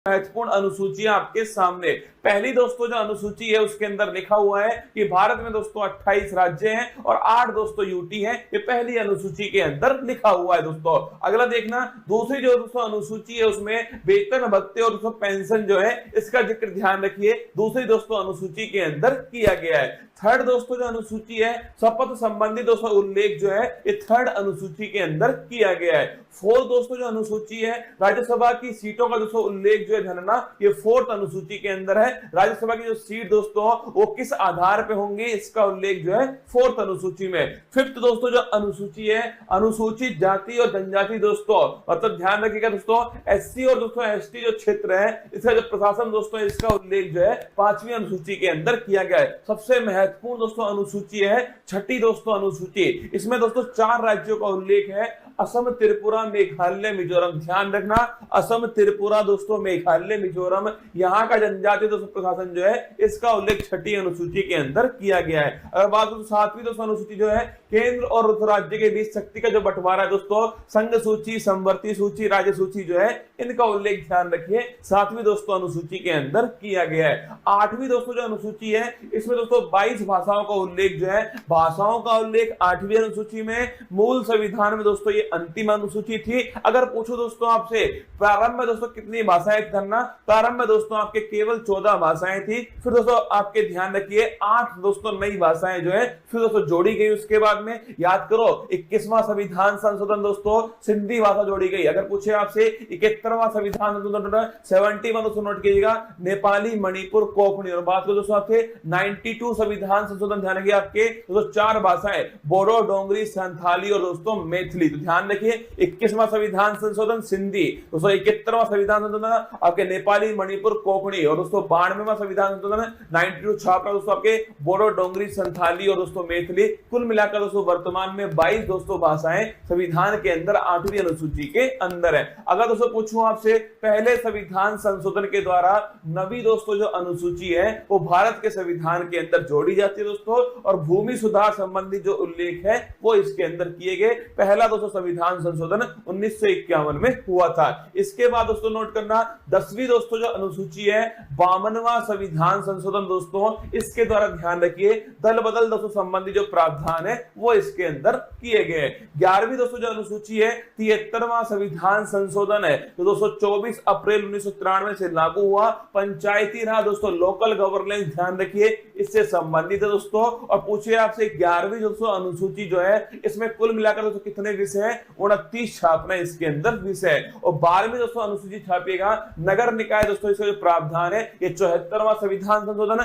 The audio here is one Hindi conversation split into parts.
महत्वपूर्ण अनुसूचियां आपके सामने। पहली दोस्तों जो अनुसूची है उसके अंदर लिखा हुआ है कि भारत में दोस्तों 28 राज्य हैं और 8 दोस्तों यूटी हैं। ये पहली अनुसूची के अंदर लिखा हुआ है दोस्तों। अगला देखना, दूसरी जो दोस्तों अनुसूची है उसमें वेतन भत्ते और दोस्तों पेंशन जो है इसका जिक्र ध्यान रखिए, दूसरी दोस्तों अनुसूची के अंदर किया गया है। थर्ड दोस्तों जो अनुसूची है शपथ संबंधी दोस्तों उल्लेख जो है ये थर्ड अनुसूची के अंदर किया गया है। फोर्थ दोस्तों जो अनुसूची है राज्यसभा की सीटों का दोस्तों उल्लेख जो है ध्यान, ये फोर्थ अनुसूची के अंदर है। राज्यसभा की जो सीट दोस्तों वो किस आधार पे होंगी इसका उल्लेख जो है फोर्थ अनुसूची में। फिफ्थ दोस्तों जो अनुसूची है अनुसूचित जाति और जनजाति दोस्तों, मतलब ध्यान रखिएगा दोस्तों एससी और दोस्तों एसटी जो क्षेत्र है इसका जो प्रशासन दोस्तों इसका उल्लेख जो है पांचवी अनुसूची के अंदर किया गया है। सबसे महत्वपूर्ण दोस्तों अनुसूची है छठी दोस्तों अनुसूची। इसमें दोस्तों 4 राज्यों का उल्लेख है, असम, त्रिपुरा, मेघालय, मिजोरम। ध्यान रखना असम, त्रिपुरा दोस्तों, मेघालय, मिजोरम, यहाँ का जनजातीय दोस्तों प्रशासन जो है इसका उल्लेख छठी अनुसूची के अंदर किया गया है। अगर बात करें तो 7वीं दोस्तों अनुसूची जो है केंद्र और राज्य के बीच शक्ति का जो बंटवारा है दोस्तों, संघ सूची, समवर्ती सूची, राज्य सूची जो है इनका उल्लेख ध्यान रखिए 7वीं दोस्तों अनुसूची के अंदर किया गया है। 8वीं दोस्तों जो अनुसूची है इसमें दोस्तों 22 भाषाओं का उल्लेख जो है, भाषाओं का उल्लेख 8वीं अनुसूची में। मूल संविधान में दोस्तों ये अंतिम अनुसूची थी। अगर पूछो दोस्तों आपसे प्रारंभ में दोस्तों कितनी भाषाएं करना, प्रारंभ में दोस्तों आपके केवल 14 भाषाएं थी। फिर दोस्तों आपके ध्यान रखिए 8 दोस्तों नई भाषाएं जो है फिर दोस्तों जोड़ी गई। उसके बाद में याद करो 21वां संविधान संशोधन दोस्तों सिंधी भाषा जोड़ी गई। अगर पूछे आपसे 71वां संविधान संशोधन 71 दोस्तों नोट कीजिएगा नेपाली, मणिपुर, कोंकणी। और बात करो दोस्तों आपके 92 संविधान संशोधन ध्यान रखिए आपके दोस्तों 4 भाषाएं बोडो, डोंगरी, संथाली और दोस्तों मैथिली। तो ध्यान रखिए 21वां संविधान संशोधन सिंधी, दोस्तों 71वां संविधान संशोधन आपके नेपाली, मणिपुर, कोंकणी और दोस्तों 92वां संविधान संशोधन 92 छापरा दोस्तों आपके बोडो, डोंगरी, संथाली और दोस्तों मैथिली। कुल मिलाकर दोस्तों वर्तमान में 22 दोस्तों भाषाएं संविधान के अंदर 8वीं अनुसूची के अंदर है। अगर दोस्तों पूछूं आपसे पहले संविधान संशोधन के द्वारा 9वीं दोस्तों जो अनुसूची है वो भारत के संविधान के अंदर जोड़ी जाती है दोस्तों, और भूमि सुधार संबंधी जो उल्लेख है वो इसके अंदर किए गए। पहला दोस्तों संविधान संशोधन 1951 में हुआ था। इसके बाद दोस्तों नोट करना 10वीं दोस्तों जो अनुसूची है 52वां संविधान संशोधन दोस्तों, इसके द्वारा ध्यान रखिए दल बदल दोस्तों संबंधी जो प्रावधान है वो इसके अंदर किए गए। 11वीं दोस्तों जो अनुसूची है 73वां संविधान संशोधन है तो दोस्तों 24 अप्रैल 1993 से लागू हुआ। पंचायती राज दोस्तों लोकल गवर्नेंस ध्यान रखिए इससे संबंधित है दोस्तों। और पूछिए आपसे 11वीं दोस्तों अनुसूची जो है इसमें कुल मिलाकर दोस्तों कितने विषय हैं, 29 छापना इसके अंदर विषय है। और 12वीं दोस्तों अनुसूची छापिएगा नगर निकाय दोस्तों, इसका जो प्रावधान है ये 74वां संविधान संशोधन।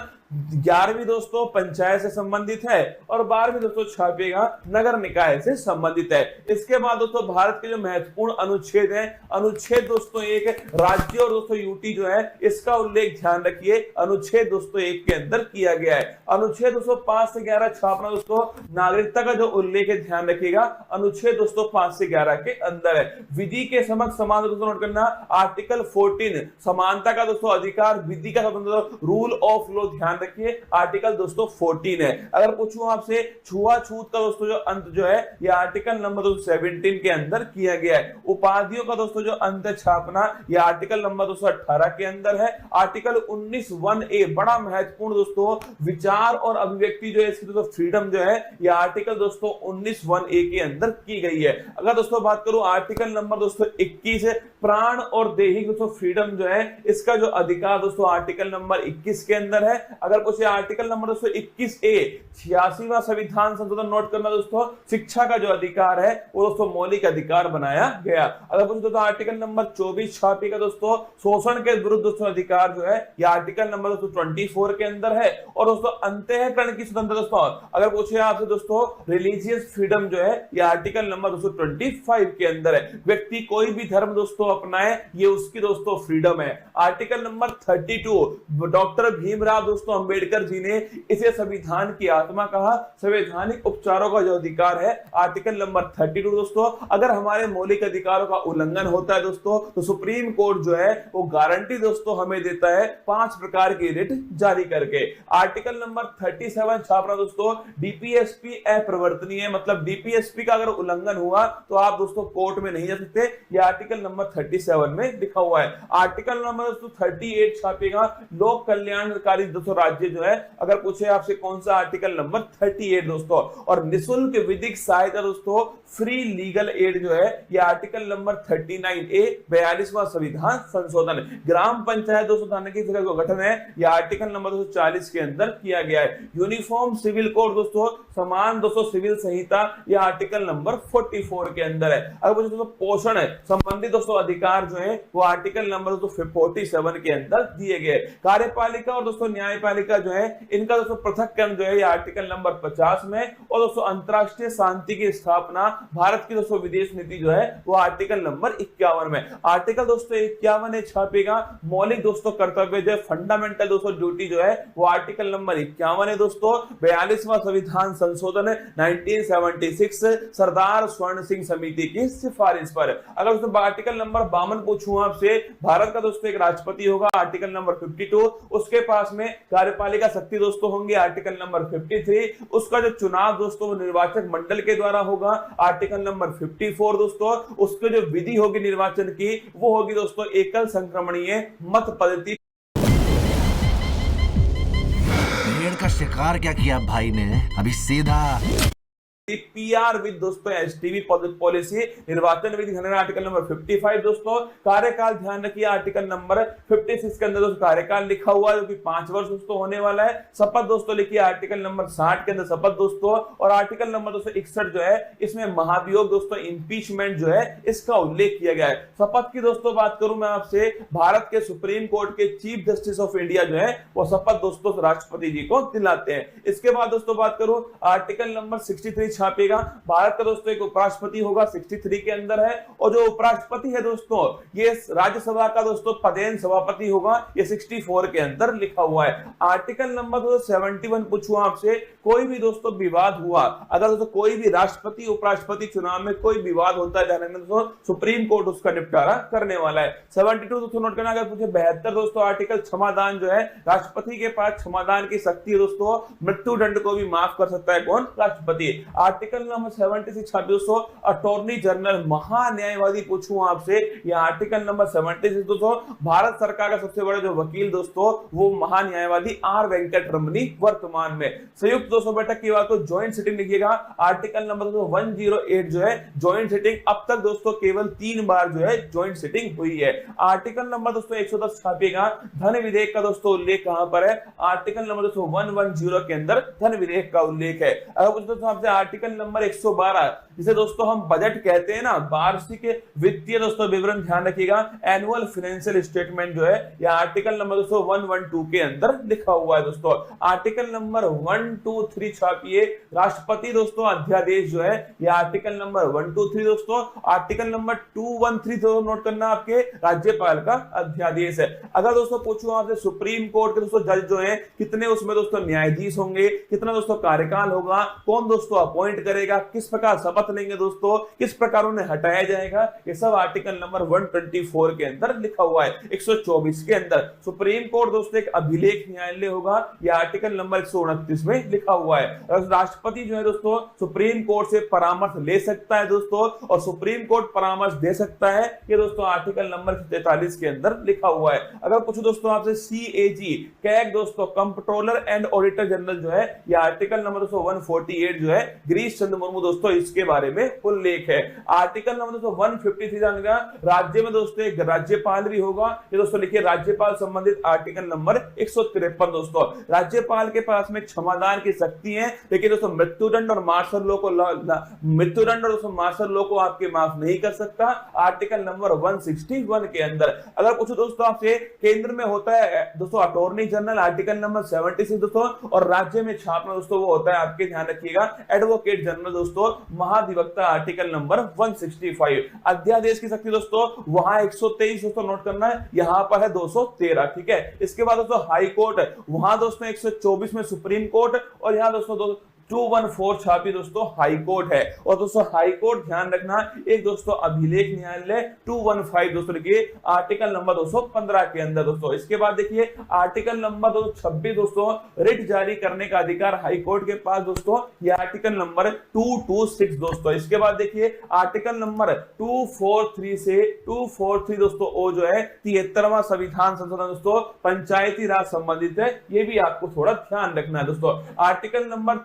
11वीं दोस्तों पंचायत से संबंधित है और 12वीं दोस्तों छापिएगा नगर निकाय से संबंधित है। इसके बाद दोस्तों भारत के जो महत्वपूर्ण अनुच्छेद है, अनुच्छेद दोस्तों 1 राज्य और दोस्तों यूटी जो है इसका उल्लेख ध्यान रखिए अनुच्छेद दोस्तों 1 के अंदर किया गया है। अनुच्छेद दोस्तों 5 से 11 छापना दोस्तों नागरिकता का जो उल्लेख है ध्यान रखिएगा अनुच्छेद दोस्तों 5 से 11 के अंदर है। विधि के समक्ष समान दोस्तों नोट करना आर्टिकल 14 समानता का दोस्तों अधिकार, विधि का स्वतंत्रता, रूल ऑफ लॉ ध्यान रखिए आर्टिकल दोस्तों 14 है। अगर पूछूं आपसे छुआछूत का दोस्तों जो अंत जो है ये आर्टिकल नंबर 17 के अंदर किया गया है। उपाधियों का दोस्तों जो अंत छापना ये आर्टिकल नंबर 18 के अंदर है। आर्टिकल 19(1)(a) बड़ा महत्वपूर्ण दोस्तों विचार और अभिव्यक्ति जो है इसकी दोस्तों फ्रीडम जो है ये आर्टिकल दोस्तों 19(1)(a) के अंदर की गई है। अगर दोस्तों बात करूं आर्टिकल नंबर दोस्तों 21 है प्राण और दैहिक दोस्तों फ्रीडम जो है इसका जो अधिकार दोस्तों आर्टिकल नंबर 21 के अंदर है। अगर पूछे आर्टिकल नंबर दोस्तों 21(a) 86वां संविधान संशोधन नोट करना दोस्तों शिक्षा का जो अधिकार है वो दोस्तों मौलिक अधिकार बनाया गया। अगर पूछे दोस्तों आर्टिकल नंबर 24 छापिएगा दोस्तों शोषण के विरुद्ध दोस्तों अधिकार जो है ये आर्टिकल नंबर दोस्तों 24 के अंदर है। और दोस्तों अंतःकरण की स्वतंत्रता दोस्तों अगर पूछे आपसे दोस्तों रिलीजियस फ्रीडम जो है ये आर्टिकल नंबर दोस्तों 25 के अंदर है। व्यक्ति कोई भी धर्म दोस्तों अपनाए ये उसकी दोस्तों फ्रीडम है। आर्टिकल नंबर 32 डॉक्टर भीमराव दोस्तों अंबेडकर जी ने इसे संविधान की आत्मा कहा। संवैधानिक उपचारों का जो अधिकार है आर्टिकल नंबर 32 दोस्तों, अगर हमारे मौलिक अधिकारों का उल्लंघन होता है दोस्तों तो सुप्रीम कोर्ट जो है वो गारंटी दोस्तों हमें देता है 5 प्रकार की रिट जारी करके। आर्टिकल नंबर 37 छापना दोस्तों, डीपीएसपी अप्रवर्तनीय है, मतलब डीपीएसपी का अगर उल्लंघन हुआ तो आप दोस्तों कोर्ट में नहीं जा सकते। ये आर्टिकल नंबर 37 में लिखा हुआ है। आर्टिकल नंबर दोस्तों 38 छापेगा, लोक कल्याणकारी दोस्तों राज्य जो है अगर पूछे आपसे कौन सा आर्टिकल नंबर 38 दोस्तों। और निःशुल्क विधिक सहायता दोस्तों, फ्री लीगल एड जो है ये आर्टिकल नंबर 39A 42वां संविधान संशोधन। ग्राम पंचायत दोस्तों थाने की का गठन है, यह आर्टिकल नंबर 240 के अंदर किया गया है। यूनिफॉर्म सिविल कोड दोस्तों, समान दोस्तों सिविल संहिता, यह आर्टिकल नंबर 44 के अंदर है। अगर दोस्तों पोषण है संबंधित दोस्तों अधिकार जो है वो आर्टिकल नंबर 47 के अंदर दिए गए। कार्यपालिका और दोस्तों न्यायपालिका जो है इनका दोस्तों पृथक्करण जो है ये आर्टिकल नंबर 50 में। और दोस्तों अंतरराष्ट्रीय शांति की स्थापना, भारत की दोस्तों विदेश नीति जो है वो आर्टिकल नंबर 51 में। आर्टिकल दोस्तों 51 छापेगा, मौलिक दोस्तों कर्तव्य जो है फंडामेंटल दोस्तों ड्यूटी जो है वो आर्टिकल नंबर 51 है दोस्तों। 42वां संविधान संशोधन 1976 सरदार स्वर्ण सिंह समिति की सिफारिश पर। अगर दोस्तों आर्टिकल नंबर 52 पूछूं आपसे, भारत का दोस्तों एक राष्ट्रपति होगा आर्टिकल नंबर 52, उसके पास में कार्यपालिका शक्ति दोस्तों होंगे आर्टिकल नंबर 53, उसका जो चुनाव दोस्तों निर्वाचक मंडल के द्वारा होगा आर्टिकल नंबर 54 दोस्तों, उसके जो विधि होगी निर्वाचन की वो होगी दोस्तों एकल संक्रमणीय मत पद्धति। भेड़ का शिकार क्या किया भाई ने, अभी सीधा पीआर विद दोस्तों एसटीवी पॉलिसी, निर्वाचन विधि आर्टिकल नंबर 55 दोस्तों। कार्यकाल ध्यान रखिए आर्टिकल नंबर 56 के अंदर दोस्तों कार्यकाल लिखा हुआ है जो कि 5 वर्ष दोस्तों होने वाला है। शपथ दोस्तों लिखिए आर्टिकल नंबर 60 के अंदर शपथ दोस्तों। और आर्टिकल नंबर दोस्तों 61 जो है इसमें महाभियोग दोस्तों इंपीचमेंट जो है इसका उल्लेख किया गया है। शपथ की दोस्तों बात करूं मैं आपसे, भारत के सुप्रीम कोर्ट के चीफ जस्टिस ऑफ इंडिया जो है वो शपथ दोस्तों राष्ट्रपति जी को दिलाते हैं। इसके बाद दोस्तों बात करूं आर्टिकल नंबर 63 छापेगा, भारत का दोस्तों एक उपराष्ट्रपति होगा 63 के अंदर है। और जो उपराष्ट्रपति है दोस्तों ये राज्यसभा का दोस्तों पदेन सभापति होगा, ये 64 के अंदर लिखा हुआ है। आर्टिकल नंबर 71 पूछूं आपसे, कोई भी दोस्तों विवाद हुआ, अगर दोस्तों कोई भी राष्ट्रपति उपराष्ट्रपति चुनाव में कोई विवाद होता है जाने में दोस्तों सुप्रीम कोर्ट उसका निपटारा करने वाला है। 72 दोस्तों नोट करना, अगर पूछे 72 दोस्तों आर्टिकल क्षमादान जो है, राष्ट्रपति के पास क्षमादान की शक्ति है दोस्तों, मृत्यु दंड को भी माफ कर सकता है कौन, राष्ट्रपति। आर्टिकल नंबर 76 दोस्तों अटॉर्नी जनरल महान्यायवादी पूछूं आपसे, यह आर्टिकल नंबर 76 दोस्तों भारत सरकार का सबसे बड़ा जो वकील दोस्तों वो महान्यायवादी आर वेंकट रमनी वर्तमान में। संयुक्त दोस्तों बैठक की बात तो ज्वाइंट सिटिंग लिखिएगा, आर्टिकल नंबर 108 जो है ज्वाइंट सिटिंग, अब तक दोस्तों केवल 3 बार जो है ज्वाइंट सिटिंग हुई है। आर्टिकल नंबर दोस्तों 110 छापेगा, धन विधेयक का दोस्तों उल्लेख कहां पर है, आर्टिकल नंबर दोस्तों 110 के अंदर धन विधेयक का उल्लेख है। अगर दोस्तों आपसे आर्टिकल नंबर 112 जिसे दोस्तों हम बजट कहते हैं ना, वार्षिक वित्तीय दोस्तों विवरण ध्यान रखिएगा, एनुअल फाइनेंशियल स्टेटमेंट जो है यह आर्टिकल नंबर दोस्तों 112 के अंदर लिखा हुआ है दोस्तों। आर्टिकल नंबर 123 छापिए, राष्ट्रपति दोस्तों अध्यादेश जो है यह आर्टिकल नंबर 123 दोस्तों। आर्टिकल नंबर 213 तो नोट करना आपके राज्यपाल का अध्यादेश है। अगर दोस्तों पूछूं आपसे सुप्रीम कोर्ट के दोस्तों जज जो है कितने उसमें दोस्तों न्यायाधीश होंगे, कितना दोस्तों कार्यकाल होगा, कौन दोस्तों अपॉइंट करेगा, किस प्रकार शपथ लेंगे दोस्तों, किस प्रकार उन्हें हटाया जाएगा, ये सब आर्टिकल नंबर 124 के अंदर लिखा हुआ है। 124 के अंदर सुप्रीम कोर्ट दोस्तों एक अभिलेख न्यायालय होगा, यह आर्टिकल नंबर 129 में लिखा हुआ है। राष्ट्रपति जो है दोस्तों सुप्रीम कोर्ट से परामर्श ले सकता है दोस्तों, और सुप्रीम कोर्ट परामर्श दे सकता है, ये दोस्तों आर्टिकल नंबर 43 के अंदर लिखा हुआ है। अगर पूछो दोस्तों आपसे सीएजी कैग दोस्तों कंट्रोलर एंड ऑडिटर जनरल जो है, यह आर्टिकल नंबर 148 जो है गिरीश चंद्र मुर्मू दोस्तों इसके बारे में उल्लेख है। आर्टिकल नंबर दोस्तों 153 जानेगा, राज्य में दोस्तों एक राज्यपाल भी होगा, ये दोस्तों लिखिए राज्यपाल संबंधित आर्टिकल नंबर 153 दोस्तों। राज्यपाल के पास में क्षमादान की शक्ति है, लेकिन दोस्तों मृत्युदंड और मार्शल लॉ को मृत्युदंड और दोस्तों मार्शल लॉ को आपके माफ नहीं कर सकता, आर्टिकल नंबर 161 के अंदर। अगर पूछो दोस्तों आपसे केंद्र में होता है दोस्तों अटॉर्नी जनरल, आर्टिकल नंबर 76 दोस्तों, और राज्य में छापना दोस्तों वो होता है आपके ध्यान रखिएगा एडवोकेट जनरल दोस्तों। महाधिवक्ता आर्टिकल नंबर 165। अध्यादेश की शक्ति दोस्तों वहां 123 दोस्तों नोट करना है, यहां पर है 213। ठीक है, इसके बाद दोस्तों हाई कोर्ट, वहां दोस्तों 124 में सुप्रीम कोर्ट, और यहां दोस्तों 214 छापी दोस्तों हाई कोर्ट है। और दोस्तों हाई कोर्ट ध्यान रखना एक दोस्तों अभिलेख न्यायालय 215 दोस्तों लिखिए आर्टिकल नंबर 215 के अंदर दोस्तों। इसके बाद देखिए आर्टिकल नंबर 226 दोस्तों रिट जारी करने का अधिकार हाई कोर्ट के पास दोस्तों, ये आर्टिकल नंबर 226 दोस्तों। इसके बाद देखिए आर्टिकल नंबर 243 से 243 दोस्तों ओ जो है 73वां संविधान संशोधन दोस्तों पंचायती राज संबंधित है, ये भी आपको थोड़ा ध्यान रखना है दोस्तों। आर्टिकल नंबर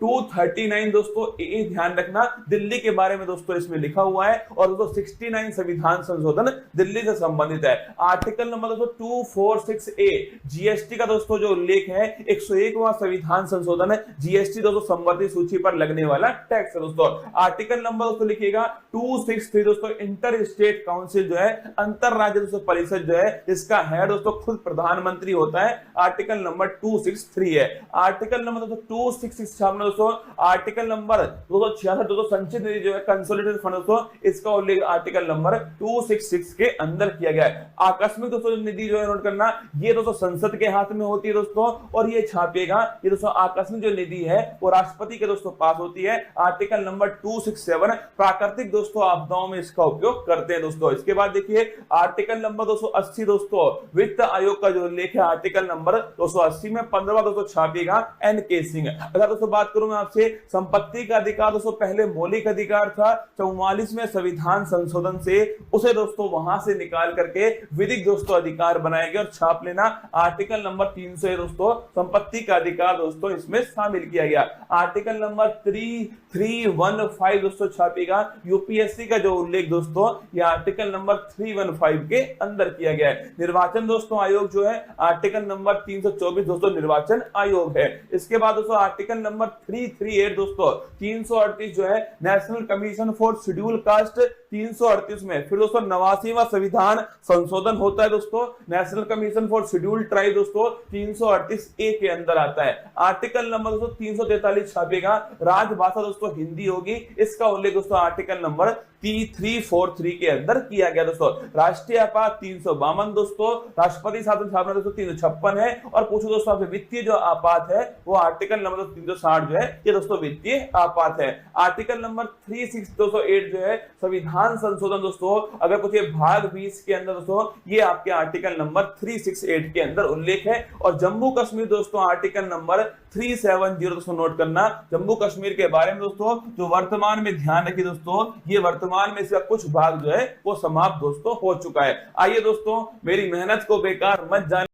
239 दोस्तों ये ध्यान रखना दिल्ली के बारे में दोस्तों इसमें लिखा हुआ है, और दोस्तों 69 संविधान संशोधन दिल्ली से संबंधित है। आर्टिकल नंबर दोस्तों 246A जीएसटी का दोस्तों जो उल्लेख है 101वां संविधान संशोधन है, जीएसटी दोस्तों संबंधित सूची पर लगने वाला टैक्स है दोस्तों। आर्टिकल नंबर दोस्तों लिखिएगा 263 दोस्तों इंटर स्टेट काउंसिल जो है अंतर राज्य दोस्तों परिषद जो है इसका हेड दोस्तों खुद प्रधानमंत्री होता है, आर्टिकल नंबर 263 है। आर्टिकल नंबर दोस्तों 266 दोस्तों आर्टिकल नंबर 266 दोस्तों संचित निधि जो है कंसोलिडेटेड फंड दोस्तों इसका उल्लेख आर्टिकल नंबर 266 के अंदर किया गया है। आकस्मिक दोस्तों निधि जो है नोट करना ये दोस्तों संसद के हाथ में होती है दोस्तों, और ये छापेगा ये दोस्तों आकस्मिक जो निधि है वो राष्ट्रपति के दोस्तों पास होती है, आर्टिकल नंबर 267 प्राकृतिक दोस्तों आपदाओं में इसका उपयोग करते हैं दोस्तों। इसके बाद देखिए आर्टिकल नंबर 280 दोस्तों वित्त आयोग का जो उल्लेख है आर्टिकल नंबर 280 में 15वां दोस्तों छापेगा एनके सिंह। अगर दोस्तों बात करूं मैं आपसे संपत्ति का अधिकार दोस्तों पहले मौलिक अधिकार था, 44वें संविधान संशोधन से उसे दोस्तों वहां से निकाल करके विधिक दोस्तों अधिकार बनाया गया, और छाप लेना आर्टिकल नंबर 300 दोस्तों संपत्ति का अधिकार दोस्तों इसमें शामिल किया गया। आर्टिकल नंबर 315 दोस्तों छापेगा यूपीएससी का जो उल्लेख दोस्तों ये आर्टिकल नंबर 315 के अंदर किया गया है। निर्वाचन दोस्तों आयोग जो है आर्टिकल नंबर 324 दोस्तों निर्वाचन आयोग है। इसके बाद दोस्तों आर्टिकल नंबर 338 दोस्तों 338 जो है national commission for schedule caste 338 में फिर दोस्तों 89वां संविधान संशोधन होता है दोस्तों, national commission for schedule tribe दोस्तों 338A के अंदर आता है। आर्टिकल नंबर दोस्तों 343 छापेगा राजभाषा दोस्तों हिंदी होगी, इसका उल्लेख दोस्तों आर्टिकल नंबर 343 के अंदर किया गया दोस्तों। राष्ट्रीय आपात 352 दोस्तों, राष्ट्रपति शासन स्थापना दोस्तों 356 है, और पूछो दोस्तों आपसे वित्तीय जो आपात है वो आर्टिकल नंबर 360 जो है ये दोस्तों वित्तीय आपात है। आर्टिकल नंबर 36208 जो है संविधान संशोधन दोस्तों, अगर पूछे भाग 20 के अंदर दोस्तों ये आपके आर्टिकल नंबर 368 के अंदर उल्लेख है। और जम्मू कश्मीर दोस्तों आर्टिकल नंबर 370 दोस्तों नोट करना, जम्मू कश्मीर के बारे में दोस्तों जो वर्तमान में ध्यान रखिए दोस्तों ये वर्तमान में इसका कुछ भाग जो है वो समाप्त दोस्तों हो चुका है। आइए दोस्तों मेरी मेहनत को बेकार मत जाने